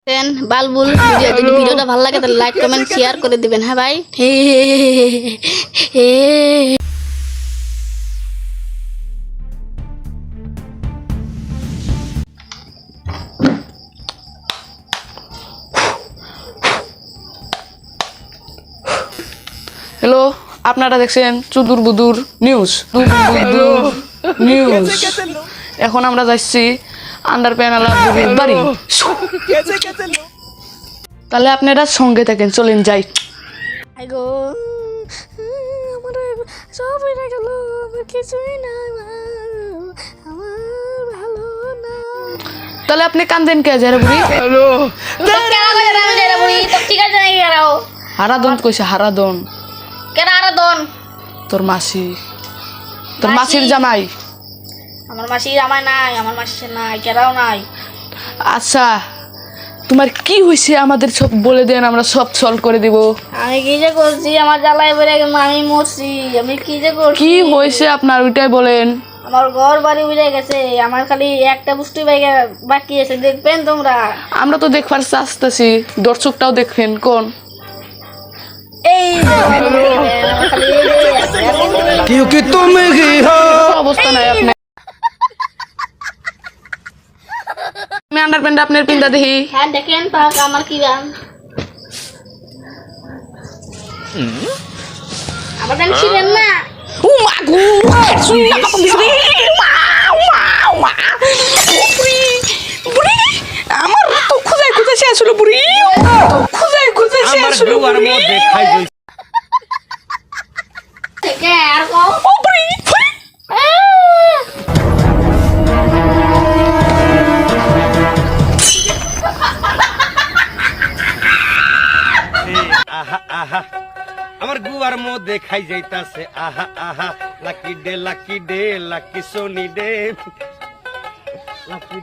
বালবুল video যদি ভিডিওটা ভালো লাগে তাহলে লাইক কমেন্ট শেয়ার করে দিবেন। হ্যাঁ ভাই। হ্যালো, আপনারা দেখছেন চুদুর বুদুর নিউজ। নিউজ এখন আমরা যাচ্ছি আন্ডার প্যানালা বুড়ির বাড়ি। তাহলে আপনারা সঙ্গে থাকেন, চলেন যাই। আইগো আমার সব হয়ে গেল, আমার কিছুই না, আমার ভালো না। তাহলে আপনি কান্দেন কে যারা বুড়ি? হারাদন কইছে, হারাদন তোর মাসি, তোর মাসির জামাই। আমার মাসি জামাই নাই, আমার মাসি নাই, কেরাও নাই। আচ্ছা, তোমার কি হয়েছে আমাদের সব বলে দেন, আমরা সব সলভ করে দিব। আমি কি যে করছি, আমার জ্বালায় বেড়ে গেছে, আমি মরছি। আমি কি যে করছি, কি হয়েছে আপনার ওইটাই বলেন। আমার ঘর বাড়ি উড়ে গেছে, আমার খালি একটা বস্তু বাকি আছে, দেখবেন তোমরা? আমরা তো দেখবার চাচ্ছি, দর্শকটাও দেখবেন। কোন এই क्योंकि तुम ही हो। অবস্থা নাই আপনি। আমি আন্ডার প্যান্ট আপনার পিন্দা দেখি। হ্যাঁ দেখেন পাক আমার কি গান, আমার গান ছিলেন না। আমার তো খুঁজাই খুঁজাই শেষ হলো বুড়ি, খুঁজাই খুঁজাই শেষ হলো বুড়ি। থেকে আর কও ও বুড়ি, বুড়ি। আহা আহা আমার গুয়ার মধ্যে খাই যাইতাছে। আহা আহা lucky day lucky day lucky sunny day lucky